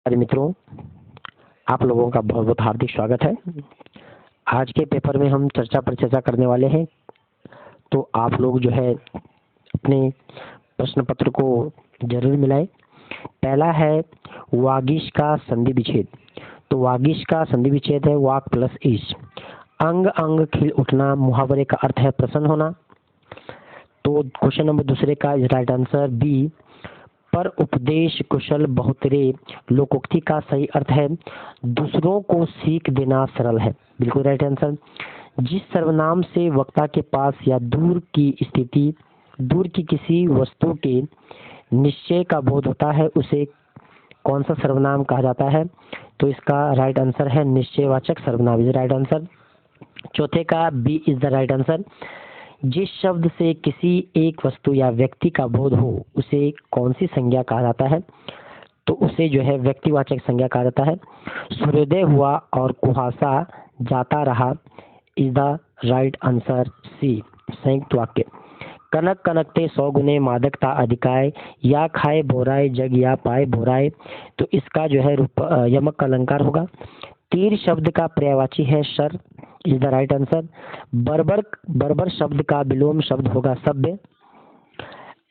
प्यारे मित्रों, आप लोगों का बहुत बहुत हार्दिक स्वागत है। आज के पेपर में हम चर्चा पर चर्चा करने वाले हैं, तो आप लोग जो है अपने प्रश्न पत्र को जरूर मिलाएं। पहला है वागीश का संधि विच्छेद। तो वागीश का संधि विच्छेद है वाक प्लस ईश। अंग अंग खिल उठना, मुहावरे का अर्थ है प्रसन्न होना। तो क्वेश्चन नंबर दूसरे का इज राइट आंसर बी। पर उपदेश कुशल बहुतरे लोकोक्ति का सही अर्थ है दूसरों को सीख देना सरल है। बिल्कुल राइट आंसर। जिस सर्वनाम से वक्ता के पास या दूर की किसी वस्तु के निश्चय का बोध होता है उसे कौन सा सर्वनाम कहा जाता है? तो इसका राइट आंसर है निश्चयवाचक सर्वनाम इज राइट आंसर। चौथे का B is the right answer. जिस शब्द से किसी एक वस्तु या व्यक्ति का बोध हो उसे कौन सी संज्ञा कहा जाता है? तो उसे जो है व्यक्तिवाचक संज्ञा कहा जाता है। सूर्योदय हुआ और कुहासा जाता रहा is the right answer C, संयुक्त वाक्य। कनक कनकते 100 गुने मादकता अधिकाय, या खाए भोराए जग या पाए भोराए। तो इसका जो है यमक का अलंकार होगा। तीर शब्द का पर्यायवाची है sir is the right answer. बर्बर शब्द का विलोम शब्द होगा सभ्य।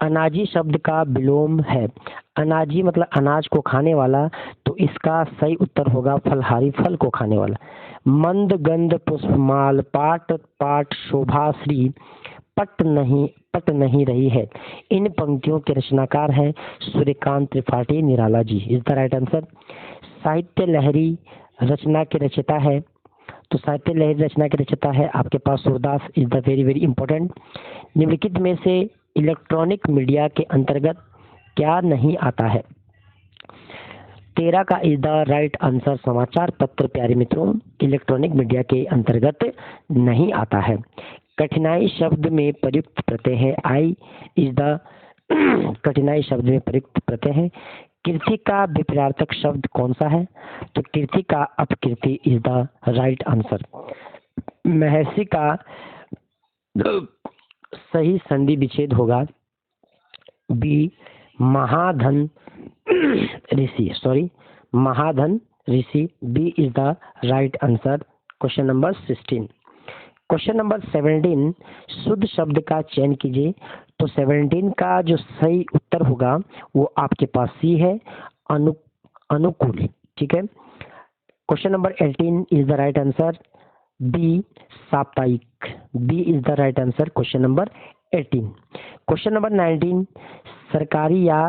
अनाजी शब्द का विलोम है अनाजी, मतलब अनाज को खाने वाला, तो इसका सही उत्तर होगा फलहारी, फल को खाने वाला। मंद गंध पुष्पमाल, पाट पाट शोभाश्री, पट नहीं रही है। इन पंक्तियों के रचनाकार हैं Suryakant Tripathi Nirala ji is the right answer. साहित्य लहरी रचना के रचयिता है, तो साहित्य लहरी रचना के रचयिता है आपके पास Surdas is the very very important. निम्नलिखित में से इलेक्ट्रॉनिक मीडिया के अंतर्गत क्या नहीं आता है? 13 का इज द राइट आंसर समाचार पत्र। प्यारे मित्रों, इलेक्ट्रॉनिक मीडिया के अंतर्गत नहीं आता है। कठिनाई शब्द में प्रयुक्त प्रत्यय है आई इज द कठिनाई शब्द में प्रयुक्त प्रत्यय है। कीर्ति का विपरीतार्थक शब्द कौन सा है? तो कीर्ति का अपकीर्ति इज द राइट आंसर। महर्षि का सही संधि विच्छेद होगा बी, महाधन ऋषि B is the right answer. Question number 16। Question number 17 शुद्ध शब्द का चयन कीजिए। तो 17 का जो सही उत्तर होगा वो आपके पास सी है, अनुकूल। ठीक है। Question number 18 is the right answer B, साप्ताहिक B is the right answer. Question number 18। Question number 19 सरकारी या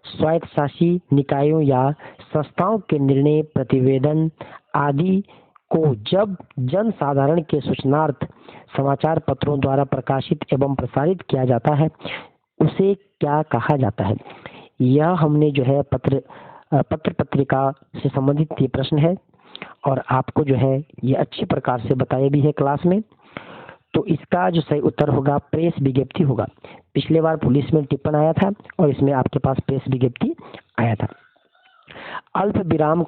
स्वायत्तशासी निकायों या संस्थाओं के निर्णय प्रतिवेदन आदि को जब जन साधारण के सूचनार्थ समाचार पत्रों द्वारा प्रकाशित एवं प्रसारित किया जाता है उसे क्या कहा जाता है? यह हमने जो है पत्र पत्रिका से संबंधित ये प्रश्न है और आपको जो है ये अच्छी प्रकार से बताया भी है क्लास में। तो इसका जो सही उत्तर होगा प्रेस विज्ञप्ति होगा। पिछले बार पुलिस में टिप्पण आया था और इसमें आपके पास प्रेस विज्ञप्ति आया था। अल्प विराम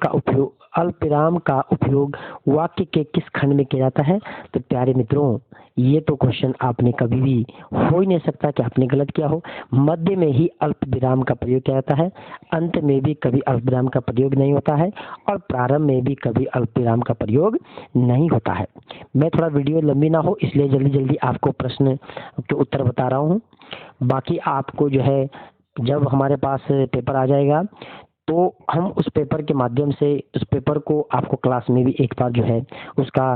का उपयोग वाक्य के किस खंड में किया जाता है? तो प्यारे मित्रों, ये तो क्वेश्चन आपने कभी भी हो ही नहीं सकता कि आपने गलत किया हो। मध्य में ही अल्प विराम का प्रयोग किया जाता है, अंत में भी कभी अल्प विराम का प्रयोग नहीं होता है और प्रारंभ में भी कभी अल्प विराम का प्रयोग नहीं होता है। मैं थोड़ा वीडियो लंबी ना हो इसलिए जल्दी जल्दी आपको प्रश्न के उत्तर बता रहा हूँ। बाकी आपको जो है जब हमारे पास पेपर आ जाएगा तो हम उस पेपर के माध्यम से उस पेपर को आपको क्लास में भी एक बार जो है उसका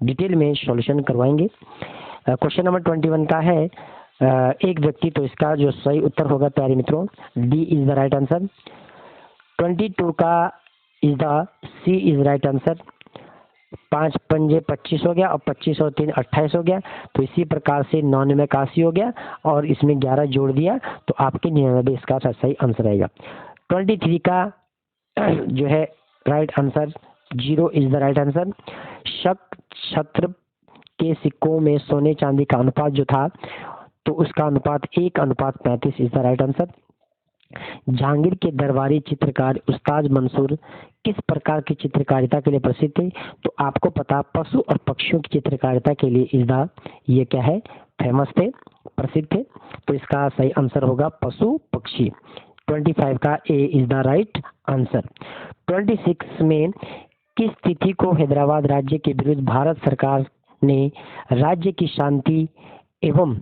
डिटेल में सॉल्यूशन करवाएंगे। क्वेश्चन नंबर 21 का है एक व्यक्ति, तो इसका जो सही उत्तर होगा प्यारे मित्रों D is the right answer. 22 का is the C is right answer. 5 पंजे 25 हो गया और 25 और 3 28 हो गया, तो इसी प्रकार से 9 में 81 हो गया और इसमें 11 जोड़ दिया तो आपके 99 इसका सही आंसर आएगा। 23 का जो है right answer 0 is the right answer. शक छत्र के सिक्कों में सोने चांदी का अनुपात जो था तो उसका अनुपात 1:35 is the right answer. Jahangir के दरबारी चित्रकार उस्ताद मंसूर किस प्रकार की चित्रकारिता के लिए प्रसिद्ध थे? तो आपको पता पशु और पक्षियों की चित्रकारिता के लिए इस दा ये क्या है फेमस थे, प्रसिद्ध थे। तो इसका सही आंसर होगा पशु पक्षी। 25 का A is the right answer. 26 में किस तिथि को हैदराबाद राज्य के विरुद्ध भारत सरकार ने राज्य की शांति एवं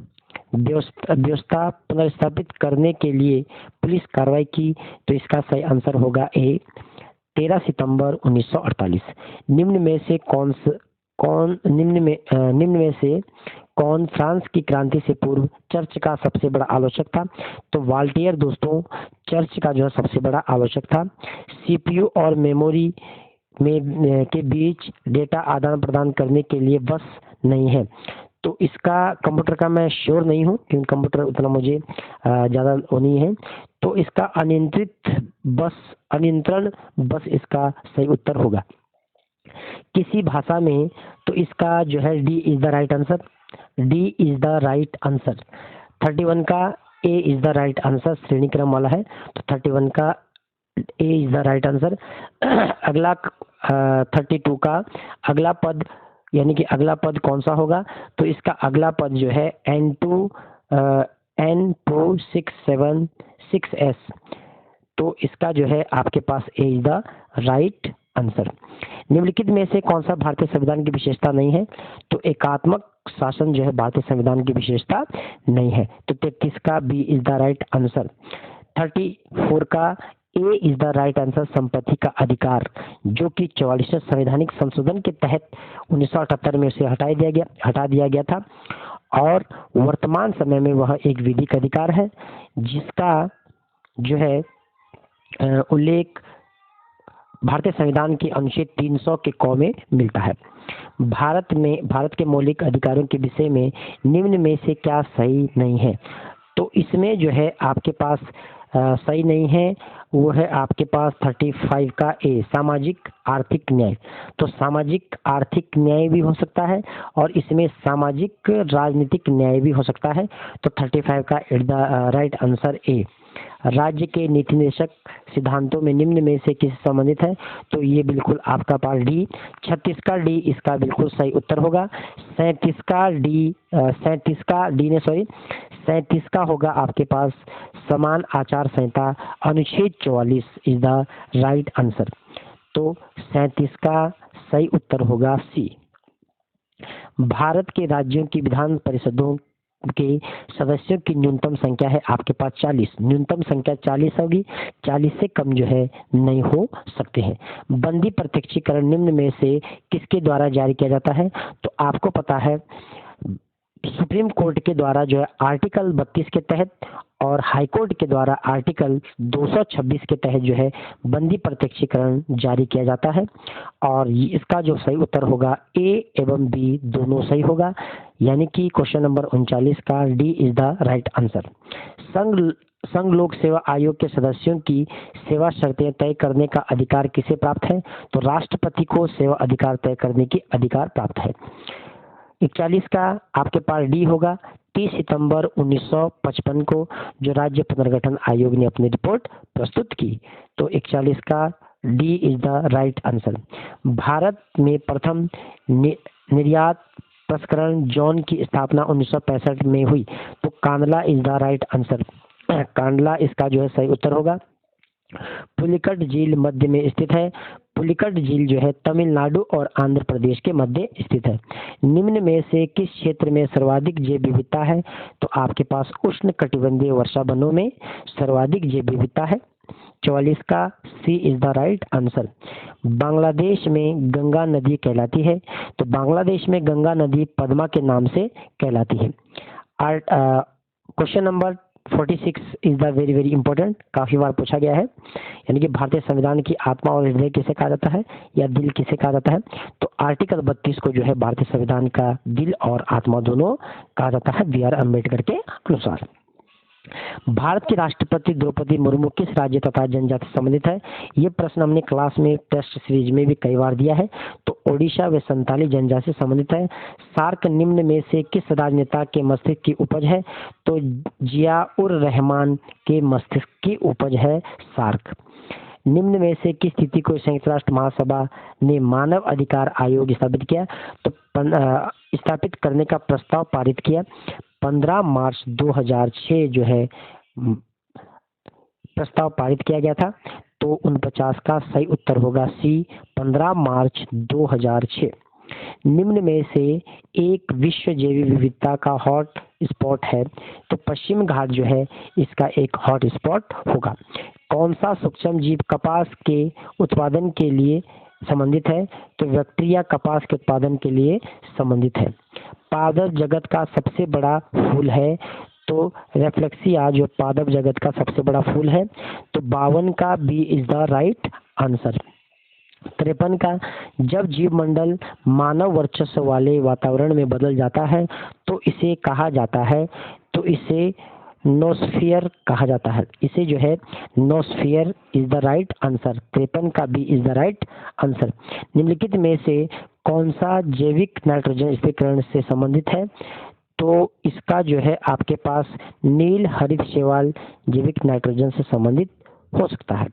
व्यवस्था पुनर्स्थापित करने के लिए पुलिस कार्रवाई की? तो इसका सही आंसर होगा ए 13 सितंबर 1948। निम्न में से कौन फ्रांस की क्रांति से पूर्व चर्च का सबसे बड़ा आलोचक था? तो वाल्टियर दोस्तों चर्च का जो है सबसे बड़ा आलोचक था। सीपीयू और मेमोरी में के बीच डेटा आदान प्रदान करने के लिए बस नहीं है। तो इसका कंप्यूटर का मैं श्योर नहीं हूँ क्योंकि कंप्यूटर उतना मुझे ज़्यादा वो नहीं है। तो इसका अनियंत्रण बस इसका सही उत्तर होगा। किसी भाषा में, तो इसका जो है D is the right answer. D is the right answer. 31 का A is the right answer, श्रेणी क्रम वाला है तो 31 का A is the right answer. अगला 32 का अगला पद यानी कि अगला पद कौन सा होगा? तो इसका अगला पद जो है N2676S। तो इसका जो है आपके पास ए इज द राइट आंसर। निम्नलिखित में से कौन सा भारतीय संविधान की विशेषता नहीं है? तो एकात्मक शासन जो है भारतीय संविधान की विशेषता नहीं है। तो 33 का B is the right answer. 34 का A is the right answer, संपत्ति का अधिकार, जो कि 44वें संवैधानिक संशोधन के तहत 1978 में उसे हटा दिया गया था और वर्तमान समय में वह एक विधिक अधिकार है जिसका जो है उल्लेख भारतीय संविधान के अनुच्छेद 300 के क में मिलता है। भारत के मौलिक अधिकारों के विषय में निम्न में से क्या सही नहीं है? तो इसमें जो है आपके पास सही नहीं है वो है आपके पास 35 का ए, सामाजिक आर्थिक न्याय। तो सामाजिक आर्थिक न्याय भी हो सकता है और इसमें सामाजिक राजनीतिक न्याय भी हो सकता है। तो 35 का राइट आंसर ए। राज्य के नीति निर्देशक सिद्धांतों में निम्न में से किस संबंधित है? तो ये बिल्कुल आपका पास डी। 36 का डी इसका बिल्कुल सही उत्तर होगा। 37 का होगा आपके पास समान आचार संहिता अनुच्छेद 44 इज द राइट आंसर। तो 37 का सही उत्तर होगा सी। भारत के राज्यों की विधान परिषदों के सदस्यों की न्यूनतम संख्या है आपके पास 40। न्यूनतम संख्या 40 होगी, 40 से कम जो है नहीं हो सकते हैं। बंदी प्रत्यक्षीकरण निम्न में से किसके द्वारा जारी किया जाता है? तो आपको पता है सुप्रीम कोर्ट के द्वारा जो है आर्टिकल 32 के तहत और हाई कोर्ट के द्वारा आर्टिकल 226 के तहत जो है बंदी प्रत्यक्षीकरण जारी किया जाता है और इसका जो सही उत्तर होगा ए एवं बी दोनों सही होगा, यानी कि क्वेश्चन नंबर 39 का D is the right answer. संघ लोक सेवा आयोग के सदस्यों की सेवा शर्तें तय करने का अधिकार किसे प्राप्त है? तो राष्ट्रपति को सेवा अधिकार तय करने की अधिकार प्राप्त है। 41 का आपके पास डी होगा। 30 सितंबर 1955 को जो राज्य पुनर्गठन आयोग ने अपनी रिपोर्ट प्रस्तुत की। तो 41 का D is the right answer. Bharat में प्रथम निर्यात प्रसंस्करण जोन की स्थापना 1965 में हुई। तो Kandla is the right answer. Kandla इसका जो है सही उत्तर होगा। पुलिकट झील मध्य में स्थित है। पुलिकट झील जो है तमिलनाडु और आंध्र प्रदेश के मध्य स्थित है। निम्न में से किस क्षेत्र में सर्वाधिक जैव विविधता है? तो आपके पास उष्ण कटिबंधीय वर्षा वनों में सर्वाधिक जैव विविधता है। 44 का C is the right answer. Bangladesh में गंगा नदी कहलाती है। तो बांग्लादेश में गंगा नदी पद्मा के नाम से कहलाती है। Question number 46 is the very very important, काफी बार पूछा गया है, यानी कि भारतीय संविधान की आत्मा और हृदय किसे कहा जाता है या दिल किसे कहा जाता है? तो आर्टिकल 32 को जो है भारतीय संविधान का दिल और आत्मा दोनों कहा जाता है बी आर अम्बेडकर के अनुसार। भारत की राष्ट्रपति द्रौपदी मुर्मू किस राज्य तथा जनजाति से संबंधित है? ये प्रश्न हमने क्लास में टेस्ट सीरीज में भी कई बार दिया है। तो ओडिशा व संताली जनजाति से संबंधित है। सार्क निम्न में से किस राजनेता के मस्तिष्क की उपज है? तो जियाउर रहमान के मस्तिष्क की उपज है सार्क। निम्न में से किस तिथि को संयुक्त राष्ट्र महासभा ने मानव अधिकार आयोग स्थापित किया? तो स्थापित करने का प्रस्ताव पारित किया 15 मार्च 2006 जो है प्रस्ताव पारित किया गया था? तो 49 का सही उत्तर होगा सी, 15 मार्च 2006। निम्न में से एक विश्व जैव विविधता का हॉट स्पॉट है, तो पश्चिम घाट जो है इसका एक हॉट स्पॉट होगा। कौन सा सूक्ष्म जीव कपास के उत्पादन के लिए संबंधित है? तो बैक्टीरिया कपास के उत्पादन के लिए संबंधित है। पादप जगत का सबसे बड़ा फूल है, तो रेफ्लेक्सिया जो पादप जगत का सबसे बड़ा फूल है, तो 52 का B is the right answer. 53 का जब जीव मंडल मानव वर्चस्व वाले वातावरण में बदल जाता है तो इसे कहा जाता है? तो इसे नोस्फियर कहा जाता है। इसे जो है noosphere is the right answer. 53 का B is the right answer. निम्नलिखित में से कौन सा जैविक नाइट्रोजन स्थिरीकरण से संबंधित है? तो इसका जो है आपके पास नील हरित शैवाल जैविक नाइट्रोजन से संबंधित हो सकता है।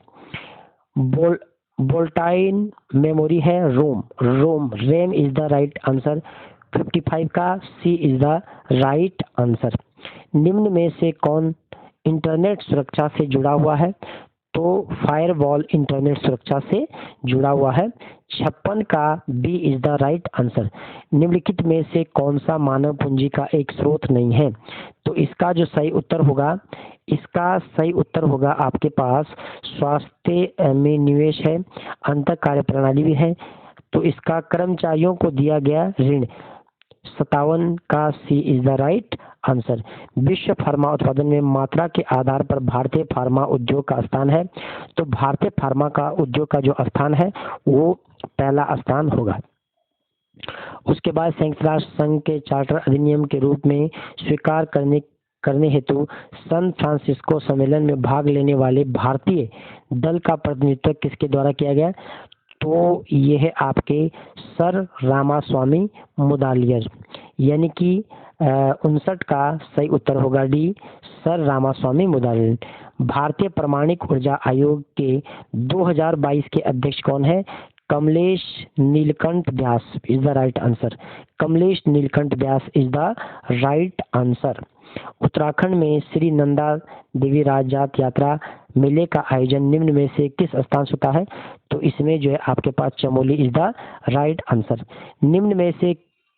वोल्टाइन मेमोरी है ROM RAM is the right answer. 55 का C is the right answer. निम्न में से कौन इंटरनेट सुरक्षा से जुड़ा हुआ है? तो फायरवॉल इंटरनेट सुरक्षा से जुड़ा हुआ है। 56 का B is the right answer. निम्नलिखित में से कौन सा मानव पूंजी का एक स्रोत नहीं है? तो इसका जो सही उत्तर होगा, इसका सही उत्तर होगा आपके पास स्वास्थ्य में निवेश है, अंतर कार्य प्रणाली भी है, तो इसका कर्मचारियों को दिया गया ऋण। 57 का C is the right answer. विश्व फार्मा उत्पादन में मात्रा के आधार पर भारतीय फार्मा उद्योग का स्थान है, तो भारतीय फार्मा का उद्योग का जो स्थान है वो पहला स्थान होगा। उसके बाद संयुक्त राष्ट्र संघ के चार्टर अधिनियम के रूप में स्वीकार करने हेतु सैन फ्रांसिस्को सम्मेलन में भाग लेने वाले भारतीय दल का प्रतिनिधित्व किसके द्वारा किया गया? तो ये है आपके सर रामास्वामी मुदालियर, यानी कि 59 का सही उत्तर होगा डी, सर रामास्वामी मुदालियर। भारतीय परमाणु ऊर्जा आयोग के 2022 के अध्यक्ष कौन है? Kamlesh Neelkanth Vyas is the right answer. Kamlesh Neelkanth Vyas is the right answer. Uttarakhand में श्री नंदा देवी राजजात यात्रा मेले का आयोजन निम्न में से किस स्थान से होता है? तो इसमें जो है आपके पास Chamoli is the right answer. निम्न में से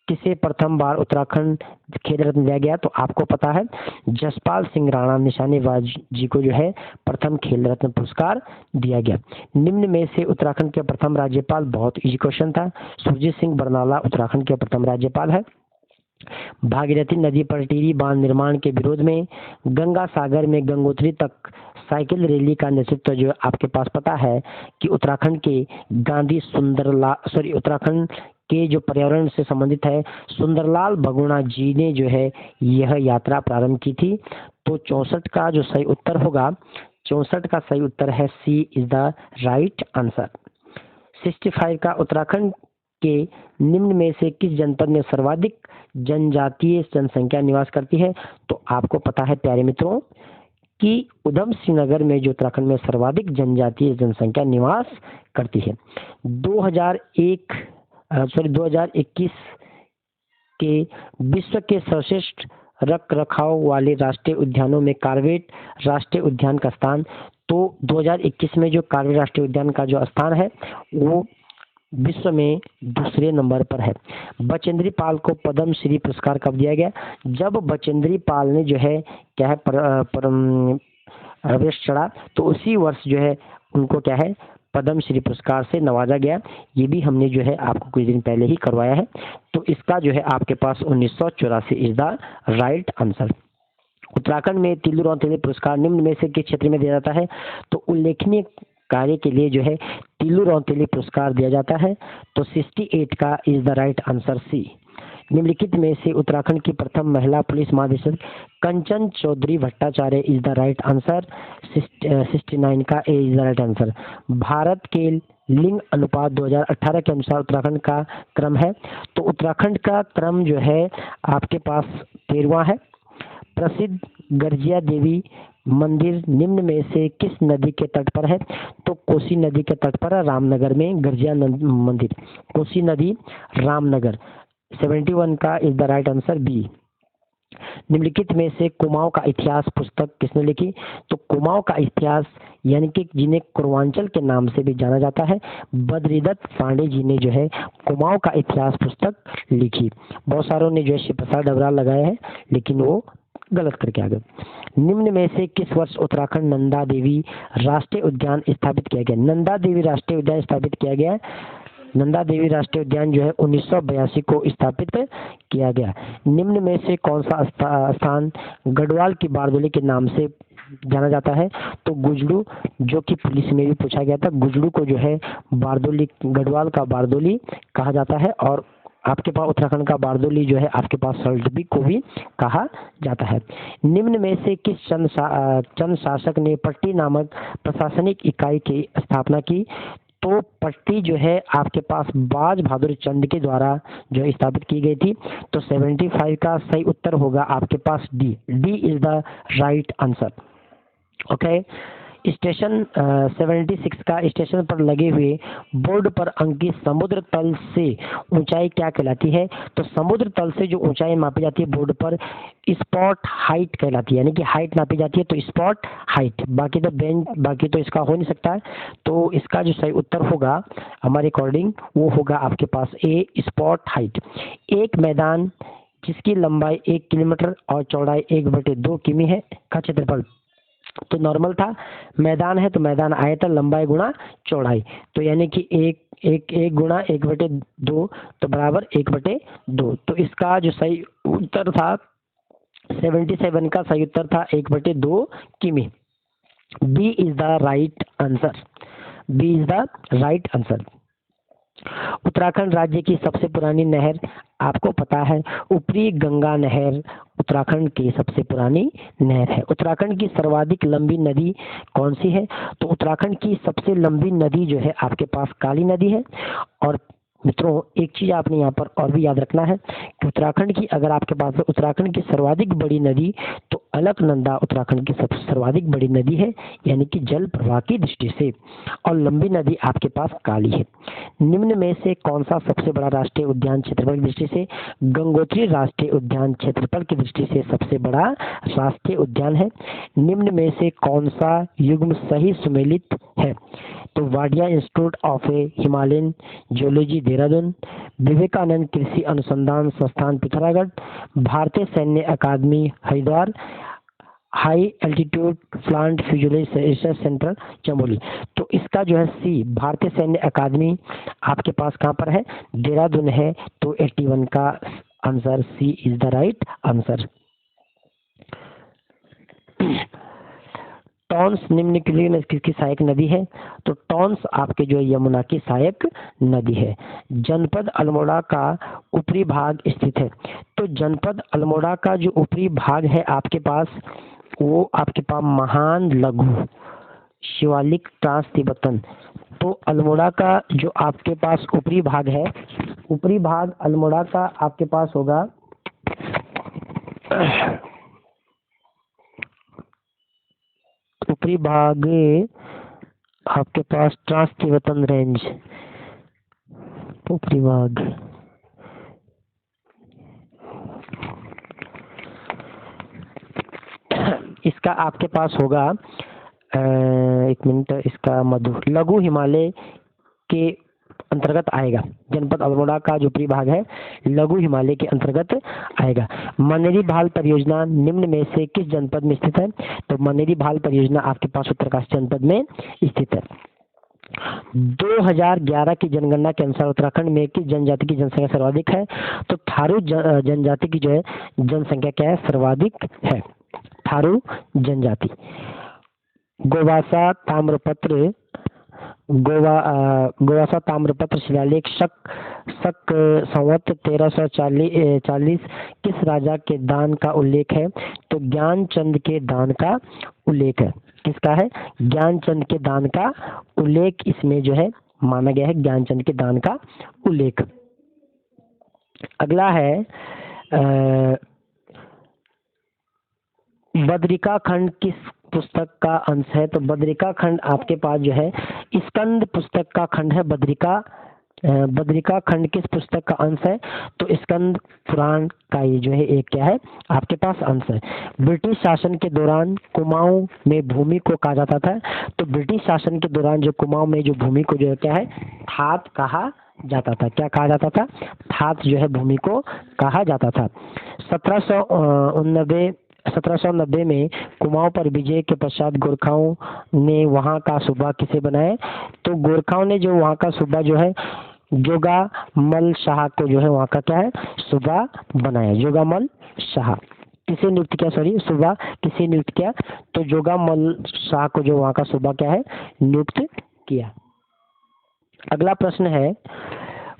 किसे प्रथम बार उत्तराखंड खेल रत्न दिया गया? तो आपको पता है जसपाल सिंह राणा निशानेबाज जी को जो है प्रथम खेल रत्न पुरस्कार दिया गया। निम्न में से उत्तराखंड के प्रथम राज्यपाल, बहुत इजी क्वेश्चन था, सुरजीत सिंह बरनाला उत्तराखंड के प्रथम राज्यपाल है। भागीरथी नदी पर टिहरी बांध निर्माण के विरोध में गंगा सागर में गंगोत्री तक साइकिल रैली का नेतृत्व जो आपके पास पता है कि उत्तराखंड के उत्तराखंड के जो पर्यावरण से संबंधित है सुंदरलाल बगुणा जी ने जो है यह यात्रा प्रारंभ की थी। तो 64 का जो सही उत्तर होगा, 64 का सही उत्तर है सी इज द राइट आंसर। 65 का उत्तराखंड के निम्न में से किस जनपद में सर्वाधिक जनजातीय जनसंख्या निवास करती है? तो आपको पता है प्यारे मित्रों कि उधम सिंह नगर में जो उत्तराखंड में सर्वाधिक जनजातीय जनसंख्या निवास करती है। 2021 के विश्व के सर्वश्रेष्ठ रख रखाव वाले राष्ट्रीय उद्यानों में कॉर्बेट राष्ट्रीय उद्यान का स्थान, तो 2021 में जो कॉर्बेट राष्ट्रीय उद्यान का जो स्थान है वो विश्व में दूसरे नंबर पर है। बचेंद्री पाल को पद्म श्री पुरस्कार कब दिया गया? जब बचेंद्री पाल ने जो है क्या है अवरेस्ट चढ़ा, तो उसी वर्ष जो है उनको क्या है पद्म श्री पुरस्कार से नवाजा गया। ये भी हमने जो है आपको कुछ दिन पहले ही करवाया है। तो इसका जो है आपके पास 1984 is the right answer. Uttarakhand में तिल्लू रौतेले पुरस्कार निम्न में से किस क्षेत्र में दिया जाता है? तो उल्लेखनीय कार्य के लिए जो है तिल्लू रौतेले पुरस्कार दिया जाता है। तो 68 का is the right answer C. निम्नलिखित में से उत्तराखंड की प्रथम महिला पुलिस महानिदेशक Kanchan Chaudhary Bhattacharya is the right answer. 69 का A is the right answer. Bharat के लिंग अनुपात 2018 के अनुसार उत्तराखंड का क्रम है, तो उत्तराखंड का क्रम जो है आपके पास 13वां है। प्रसिद्ध गर्जिया देवी मंदिर निम्न में से किस नदी के तट पर है? तो कोसी नदी के तट पर है, रामनगर में गर्जिया मंदिर, कोसी नदी रामनगर। 71 का is the right answer B. निम्नलिखित में से कुमाऊं का इतिहास पुस्तक किसने लिखी? तो कुमाऊं का इतिहास यानी कि जिन्हें पूर्वांचल के नाम से भी जाना जाता है, बद्रीदत्त पांडे जी ने जो है कुमाऊं का इतिहास पुस्तक लिखी। बहुत सारों ने जो है शिव प्रसाद अग्रवाल लगाया है, लेकिन वो गलत करके आ गए। निम्न में से किस वर्ष उत्तराखंड नंदा देवी राष्ट्रीय उद्यान स्थापित किया गया? नंदा देवी राष्ट्रीय उद्यान स्थापित किया गया। नंदा देवी राष्ट्रीय उद्यान जो है 1982 को स्थापित किया गया। निम्न में से कौन सा स्थान गढ़वाल की बारदोली के नाम से जाना जाता है? तो गुजड़ू, जो कि पुलिस में भी पूछा गया था, गुजड़ू को जो है बारदोली, गढ़वाल का बारदोली कहा जाता है। और आपके पास उत्तराखंड का बारदोली जो है आपके पास सल्टबी को भी कहा जाता है। निम्न में से किस चंद शासक ने पट्टी नामक प्रशासनिक इकाई की स्थापना की? तो पट्टी जो है आपके पास बाज बहादुर चंद के द्वारा जो स्थापित की गई थी। तो 75 का सही उत्तर होगा आपके पास D. D is the right answer. Okay. Station 76 का स्टेशन पर लगे हुए बोर्ड पर अंकित समुद्र तल से ऊंचाई क्या कहलाती है? तो समुद्र तल से जो ऊंचाई मापी जाती है बोर्ड पर, स्पॉट हाइट कहलाती है, यानी कि हाइट नापी जाती है तो स्पॉट हाइट। बाकी तो इसका हो नहीं सकता है। तो इसका जो सही उत्तर होगा हमारे अकॉर्डिंग वो होगा आपके पास ए, स्पॉट हाइट। एक मैदान जिसकी लंबाई 1 किलोमीटर और चौड़ाई 1/2 किमी है का क्षेत्रफल, तो नॉर्मल था, मैदान है तो मैदान आयतन लंबाई गुणा चौड़ाई, तो यानी कि एक गुणा 1/2 तो बराबर 1/2। तो इसका जो सही उत्तर था 77 का सही उत्तर था 1/2 किमी। B is the right answer. B is the right answer. Uttarakhand राज्य की सबसे पुरानी नहर आपको पता है, ऊपरी गंगा नहर उत्तराखंड की सबसे पुरानी नहर है। उत्तराखंड की सर्वाधिक लंबी नदी कौन सी है? तो उत्तराखंड की सबसे लंबी नदी जो है आपके पास काली नदी है। और मित्रों एक चीज आपने यहाँ पर और भी याद रखना है कि उत्तराखंड की अगर आपके पास है उत्तराखंड की सर्वाधिक बड़ी नदी, तो अलकनंदा उत्तराखंड की सबसे सर्वाधिक बड़ी नदी है, यानी कि जल प्रवाह की दृष्टि से। और लंबी नदी आपके पास काली है। निम्न में से कौन सा सबसे बड़ा राष्ट्रीय उद्यान क्षेत्रफल की दृष्टि से? गंगोत्री राष्ट्रीय उद्यान क्षेत्रफल की दृष्टि से सबसे बड़ा राष्ट्रीय उद्यान है। निम्न में से कौन सा युग्म सही सुमेलित है? तो Wadia institute of Himalayan geology Dehradun, Vivekananda कृषि अनुसंधान संस्थान पिथौरागढ़, भारतीय सैन्य अकादमी Haridwar, high altitude plant physiology research centre Chamoli. तो इसका जो है सी, भारतीय सैन्य अकादमी आपके पास कहाँ पर है? देहरादून है। तो 81 का answer C is the right answer. Tons निम्नलिखित में किसकी सहायक नदी है? तो टॉन्स आपके जो है यमुना की सहायक नदी है। जनपद अल्मोड़ा का ऊपरी भाग स्थित है। तो जनपद अल्मोड़ा का जो ऊपरी भाग है आपके पास, वो आपके पास महान लघु शिवालिक ट्रांस तिब्बतन। तो अल्मोड़ा का जो आपके पास ऊपरी भाग है, ऊपरी भाग अल्मोड़ा का आपके पास होगा ऊपरी भाग आपके पास ट्रांस तिब्बतन रेंज, ऊपरी भाग इसका आपके पास होगा एक मिनट, इसका मधु लघु हिमालय के अंतर्गत आएगा। जनपद अल्मोड़ा का जो ऊपरी भाग है लघु हिमालय के अंतर्गत आएगा। मनेरी भाल परियोजना निम्न में से किस जनपद में स्थित है? तो मनेरी भाल परियोजना आपके पास उत्तरकाशी जनपद में स्थित है। 2011 की जनगणना के अनुसार उत्तराखंड में किस जनजाति की जनसंख्या सर्वाधिक है? तो थारू जनजाति की जो है जनसंख्या क्या है? सर्वाधिक है, थारू जनजाति। गोवासा ताम्रपत्र गोवासा ताम्रपत्र शिलालेख शक संवत 1340 किस राजा के दान का उल्लेख है? तो ज्ञानचंद के दान का उल्लेख है। किसका है? ज्ञानचंद के दान का उल्लेख इसमें जो है माना गया है, ज्ञानचंद के दान का उल्लेख। अगला है बद्रिका खंड किस पुस्तक का अंश है? तो बद्रिका खंड आपके पास जो है स्कंद पुस्तक का खंड है, बद्रिका बद्रिका खंड किस पुस्तक का अंश है? तो स्कंद पुराण का ये जो है एक क्या है आपके पास अंश है। ब्रिटिश शासन के दौरान कुमाऊं में भूमि को कहा जाता था। तो ब्रिटिश शासन के दौरान जो कुमाऊं में जो भूमि को जो है क्या है थात कहा जाता था। क्या कहा जाता था? थात जो है भूमि को कहा जाता था। 1790 में कुमाऊं पर विजय के पश्चात गोरखाओं ने वहां का सूबा किसे बनाया? तो गोरखाओं ने जो वहां का सूबा जो है जोगामल शाह को जो है वहाँ का क्या है सूबा बनाया। जोगामल शाह किसे नियुक्त किया? सॉरी, सूबा किसे नियुक्त किया? तो जोगामल शाह को जो वहाँ का सूबा क्या है नियुक्त किया। अगला प्रश्न है,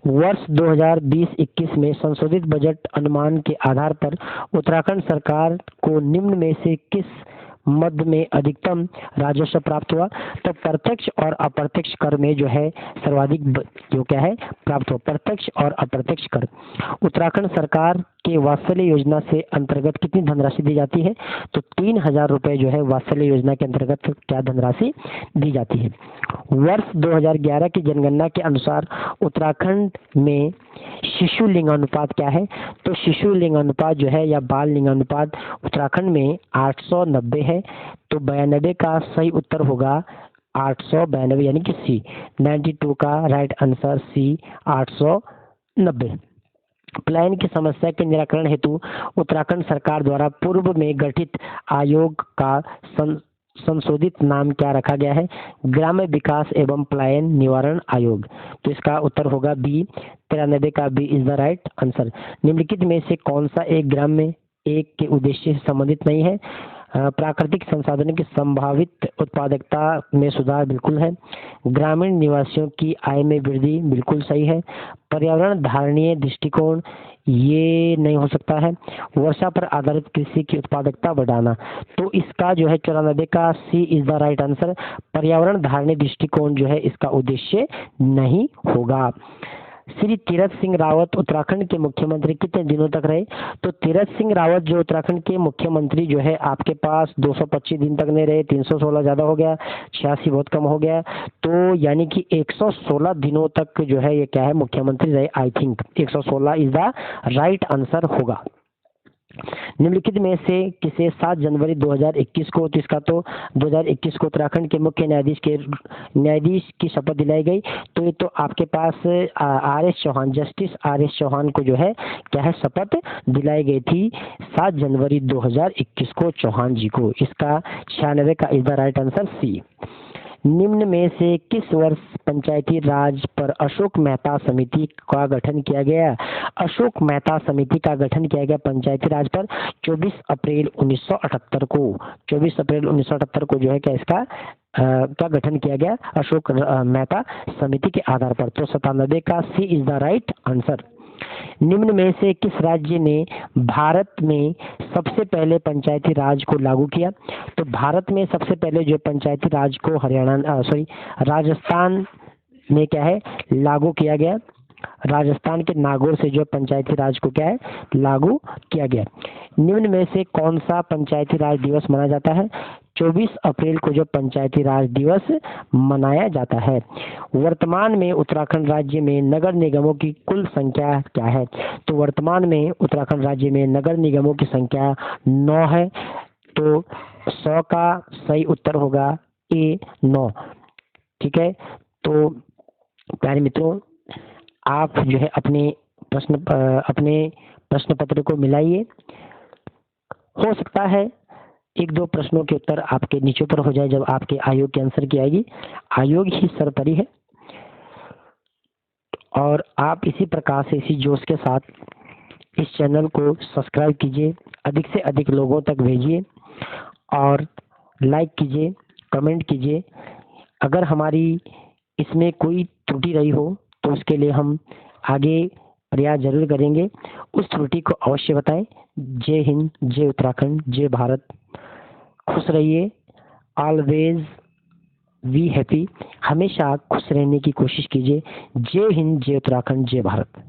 वर्ष 2020-21 में संशोधित बजट अनुमान के आधार पर उत्तराखंड सरकार को निम्न में से किस मद में अधिकतम राजस्व प्राप्त हुआ? तो प्रत्यक्ष और अप्रत्यक्ष कर में जो है सर्वाधिक जो क्या है प्राप्त हुआ। प्रत्यक्ष और अप्रत्यक्ष कर। उत्तराखंड सरकार के वात्सल्य योजना से अंतर्गत कितनी धनराशि दी जाती है? तो 3,000 रुपए जो है वात्सल्य योजना के अंतर्गत क्या धनराशि दी जाती है। वर्ष 2011 की जनगणना के अनुसार उत्तराखंड में शिशु लिंगानुपात क्या है? तो शिशु लिंगानुपात जो है या बाल लिंगानुपात उत्तराखंड में 890 है। तो 92 का सही उत्तर होगा 892 यानी कि सी। 92 का राइट आंसर सी 890। पलायन की समस्या के निराकरण हेतु उत्तराखंड सरकार द्वारा पूर्व में गठित आयोग का संशोधित नाम क्या रखा गया है? ग्राम्य विकास एवं पलायन निवारण आयोग। तो इसका उत्तर होगा बी। 93 का B is the right answer. निम्नलिखित में से कौन सा एक ग्राम्य एक के उद्देश्य से संबंधित नहीं है? प्राकृतिक संसाधनों की संभावित उत्पादकता में सुधार बिल्कुल है। ग्रामीण निवासियों की आय में वृद्धि बिल्कुल सही है। पर्यावरण धारणीय दृष्टिकोण ये नहीं हो सकता है। वर्षा पर आधारित कृषि की उत्पादकता बढ़ाना। तो इसका जो है 94 का C is the right answer. पर्यावरण धारणीय दृष्टिकोण जो है इसका उद्देश्य नहीं होगा। श्री तीरथ सिंह रावत उत्तराखंड के मुख्यमंत्री कितने दिनों तक रहे? तो तीरथ सिंह रावत जो उत्तराखंड के मुख्यमंत्री जो है आपके पास 225 दिन तक नहीं रहे। 316 ज्यादा हो गया, 86 बहुत कम हो गया। तो यानी कि 116 दिनों तक जो है ये क्या है मुख्यमंत्री रहे। I think 116 is the right answer होगा। निम्नलिखित में से किसे 7 जनवरी 2021 को, तो इसका तो 2021 को उत्तराखंड के मुख्य न्यायाधीश की शपथ दिलाई गई। तो ये तो आपके पास R S. Chauhan, justice R S. Chauhan को जो है क्या है शपथ दिलाई गई थी 7 जनवरी 2021 को चौहान जी को। इसका 96 का is the right answer C. निम्न में से किस वर्ष पंचायती राज पर अशोक मेहता समिति का गठन किया गया? अशोक मेहता समिति का गठन किया गया पंचायती राज पर 24 अप्रैल 1978 को। 24 अप्रैल 1978 को जो है क्या इसका का गठन किया गया अशोक मेहता समिति के आधार पर। तो 97 का C is the right answer. निम्न में से किस राज्य ने भारत में सबसे पहले पंचायती राज को लागू किया? तो भारत में सबसे पहले जो पंचायती राज को राजस्थान में क्या है लागू किया गया। राजस्थान के नागौर से जो पंचायती राज को क्या है लागू किया गया। निम्न में से कौन सा पंचायती राज दिवस मनाया जाता है? 24 अप्रैल को जो पंचायती राज दिवस मनाया जाता है। वर्तमान में उत्तराखंड राज्य में नगर निगमों की कुल संख्या क्या है? तो वर्तमान में उत्तराखंड राज्य में नगर निगमों की संख्या 9 है। तो 100 का सही उत्तर होगा ए 9। ठीक है, तो प्यारे मित्रों आप जो है अपने प्रश्न पत्र को मिलाइए। हो सकता है 1-2 प्रश्नों के उत्तर आपके नीचे ऊपर हो जाए जब आपके आयोग के आंसर की आएगी। आयोग ही सर्वोपरि है और आप इसी प्रकार से इसी जोश के साथ इस चैनल को सब्सक्राइब कीजिए, अधिक से अधिक लोगों तक भेजिए और लाइक कीजिए, कमेंट कीजिए। अगर हमारी इसमें कोई त्रुटि रही हो तो उसके लिए हम आगे प्रयास जरूर करेंगे। उस त्रुटि को अवश्य बताएं। जय हिंद, जय उत्तराखंड, जय भारत। खुश रहिए, ऑलवेज बी हैप्पी। हमेशा खुश रहने की कोशिश कीजिए। जय हिंद, जय उत्तराखंड, जय भारत।